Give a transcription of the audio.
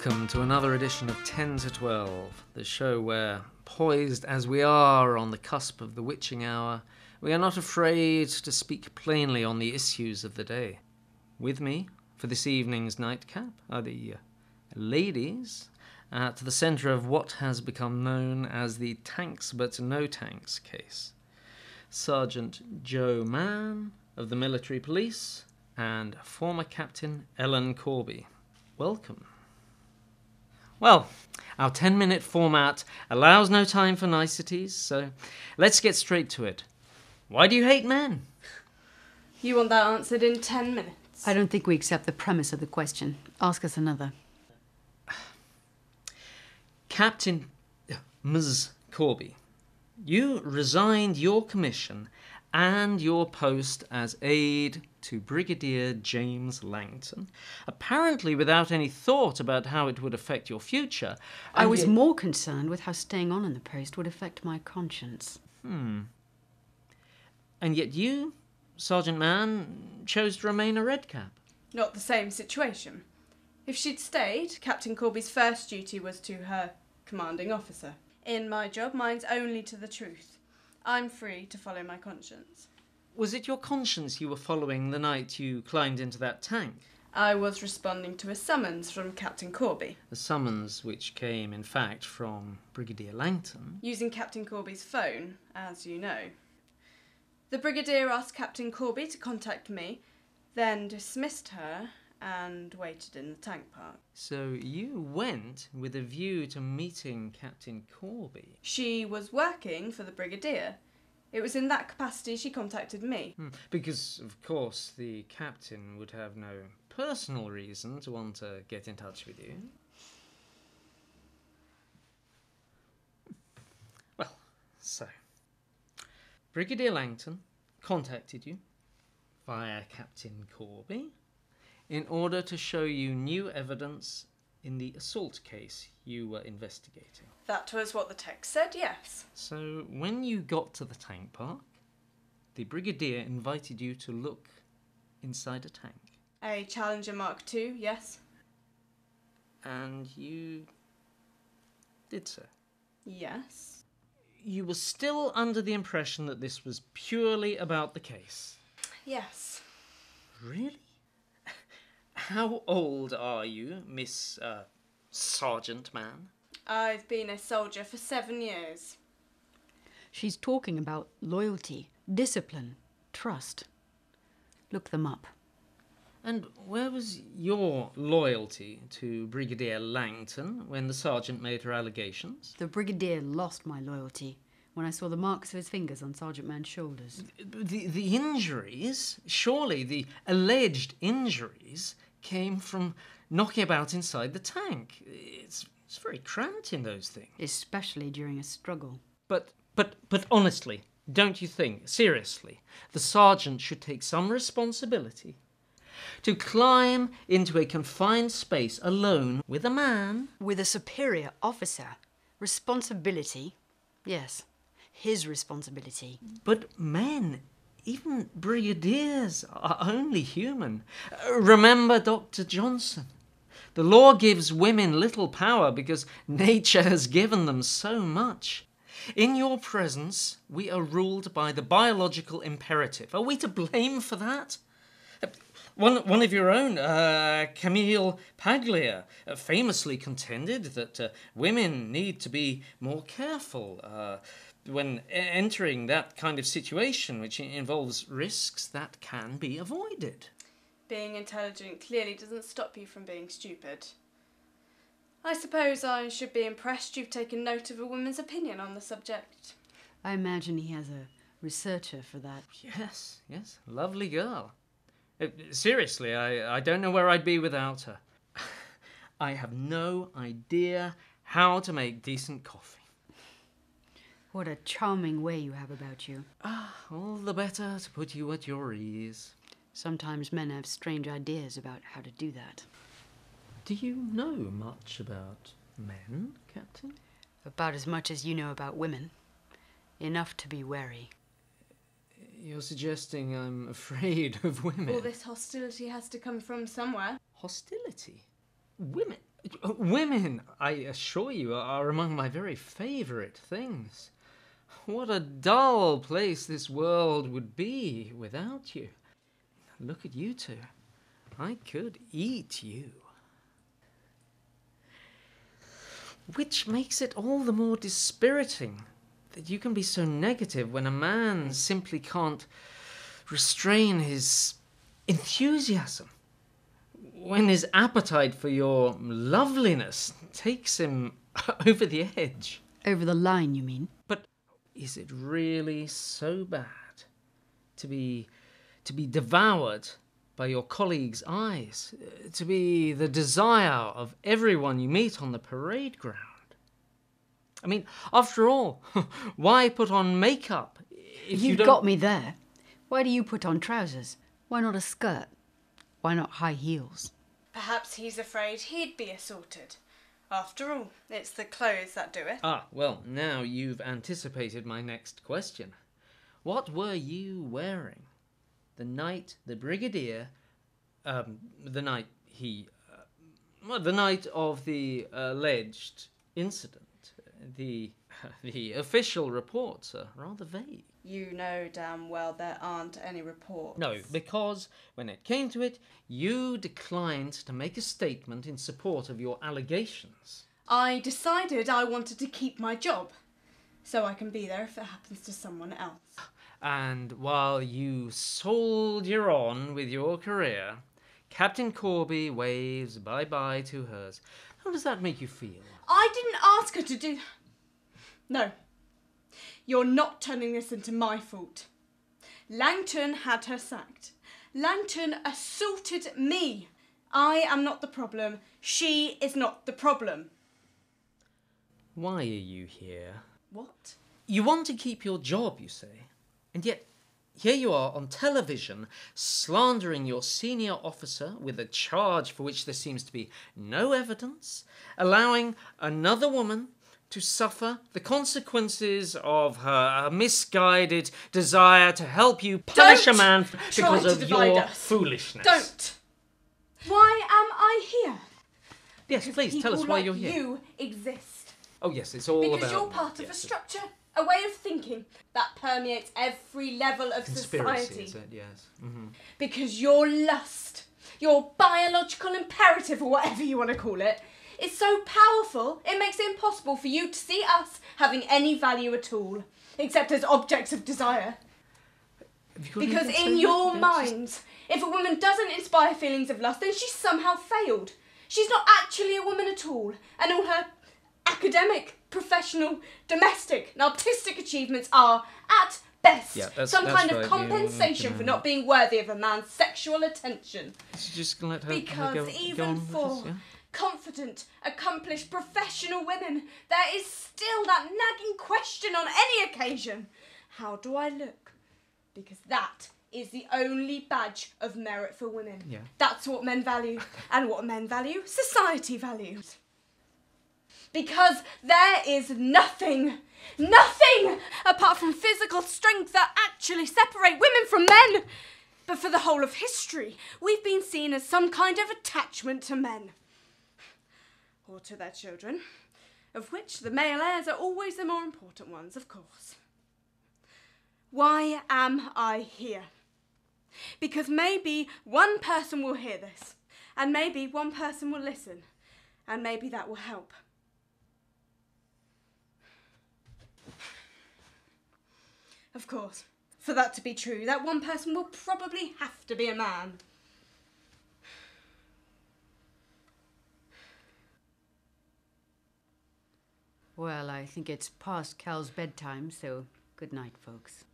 Welcome to another edition of 10 to 12, the show where, poised as we are on the cusp of the witching hour, we are not afraid to speak plainly on the issues of the day. With me, for this evening's nightcap, are the ladies at the centre of what has become known as the tanks but no tanks case. Sergeant Joe Mann of the Military Police and former Captain Ellen Corby. Welcome. Well, our 10-minute format allows no time for niceties, so let's get straight to it. Why do you hate men? You want that answered in 10 minutes? I don't think we accept the premise of the question. Ask us another. Captain Ms. Corby, you resigned your commission and your post as aide to Brigadier James Langton, apparently without any thought about how it would affect your future. I was more concerned with how staying on in the post would affect my conscience. And yet you, Sergeant Mann, chose to remain a redcap. Not the same situation. If she'd stayed, Captain Corby's first duty was to her commanding officer. In my job, mine's only to the truth. I'm free to follow my conscience. Was it your conscience you were following the night you climbed into that tank? I was responding to a summons from Captain Corby. A summons which came, in fact, from Brigadier Langton. Using Captain Corby's phone, as you know. The Brigadier asked Captain Corby to contact me, then dismissed her and waited in the tank park. So you went with a view to meeting Captain Corby? She was working for the Brigadier. It was in that capacity she contacted me. Because, of course, the captain would have no personal reason to want to get in touch with you. Well, so Brigadier Langton contacted you via Captain Corby in order to show you new evidence in the assault case you were investigating. That was what the text said, yes. So when you got to the tank park, the Brigadier invited you to look inside a tank. A Challenger Mark II, yes. And you did so. Yes. You were still under the impression that this was purely about the case. Yes. Really? How old are you, Miss Sergeant Mann? I've been a soldier for 7 years. She's talking about loyalty, discipline, trust. Look them up. And where was your loyalty to Brigadier Langton when the sergeant made her allegations? The Brigadier lost my loyalty when I saw the marks of his fingers on Sergeant Mann's shoulders. The injuries, surely the alleged injuries, came from knocking about inside the tank. It's very cramped in those things. Especially during a struggle. But honestly, don't you think, seriously, the sergeant should take some responsibility to climb into a confined space alone with a man? With a superior officer. Responsibility? Yes, his responsibility. But men, even brigadiers, are only human. Remember Dr. Johnson. The law gives women little power because nature has given them so much. In your presence, we are ruled by the biological imperative. Are we to blame for that? One of your own, Camille Paglia, famously contended that women need to be more careful when entering that kind of situation, which involves risks that can be avoided. Being intelligent clearly doesn't stop you from being stupid. I suppose I should be impressed you've taken note of a woman's opinion on the subject. I imagine he has a researcher for that. Yes, lovely girl. Seriously, I don't know where I'd be without her. I have no idea how to make decent coffee. What a charming way you have about you. All the better to put you at your ease. Sometimes men have strange ideas about how to do that. Do you know much about men, Captain? About as much as you know about women. Enough to be wary. You're suggesting I'm afraid of women? All this hostility has to come from somewhere. Hostility? Women, women, I assure you, are among my very favourite things. What a dull place this world would be without you. Look at you two. I could eat you. Which makes it all the more dispiriting that you can be so negative when a man simply can't restrain his enthusiasm, when his appetite for your loveliness takes him over the edge. Over the line, you mean? But is it really so bad to be devoured by your colleagues' eyes, to be the desire of everyone you meet on the parade ground? I mean, after all, why put on makeup if you You've don't... got me there. Why do you put on trousers? Why not a skirt? Why not high heels? Perhaps he's afraid he'd be assaulted. After all, it's the clothes that do it. Ah, well, now you've anticipated my next question. What were you wearing the night the Brigadier, the night of the alleged incident? The official reports are rather vague. You know damn well there aren't any reports. No, because when it came to it, you declined to make a statement in support of your allegations. I decided I wanted to keep my job, so I can be there if it happens to someone else. And while you soldier on with your career, Captain Corby waves bye-bye to hers. How does that make you feel? I didn't ask her to do... No. You're not turning this into my fault. Langton had her sacked. Langton assaulted me. I am not the problem. She is not the problem. Why are you here? What? You want to keep your job, you say. And yet, here you are on television, slandering your senior officer with a charge for which there seems to be no evidence, allowing another woman to suffer the consequences of her misguided desire to help you punish a man because of your foolishness. Don't! Why am I here? Yes, please, tell us why you're here. You exist. Oh yes, it's all about... Because you're part of a structure, a way of thinking that permeates every level of Conspiracy, society. is it? Yes. Mm-hmm. Because your lust, your biological imperative, or whatever you want to call it, is so powerful it makes it impossible for you to see us having any value at all, except as objects of desire. Because in your minds, if a woman doesn't inspire feelings of lust, then she's somehow failed. She's not actually a woman at all, and all her academic, professional, domestic and artistic achievements are, at best, some kind of compensation for not being worthy of a man's sexual attention. Just let her Because even for confident, accomplished, professional women, there is still that nagging question on any occasion. How do I look? Because that is the only badge of merit for women. Yeah. That's what men value. And what men value, society values. Because there is nothing apart from physical strength that actually separate women from men. But for the whole of history, we've been seen as some kind of attachment to men. Or to their children, of which the male heirs are always the more important ones, of course. Why am I here? Because maybe one person will hear this, and maybe one person will listen, and maybe that will help. Of course, for that to be true, that one person will probably have to be a man. Well, I think it's past Cal's bedtime, so good night, folks.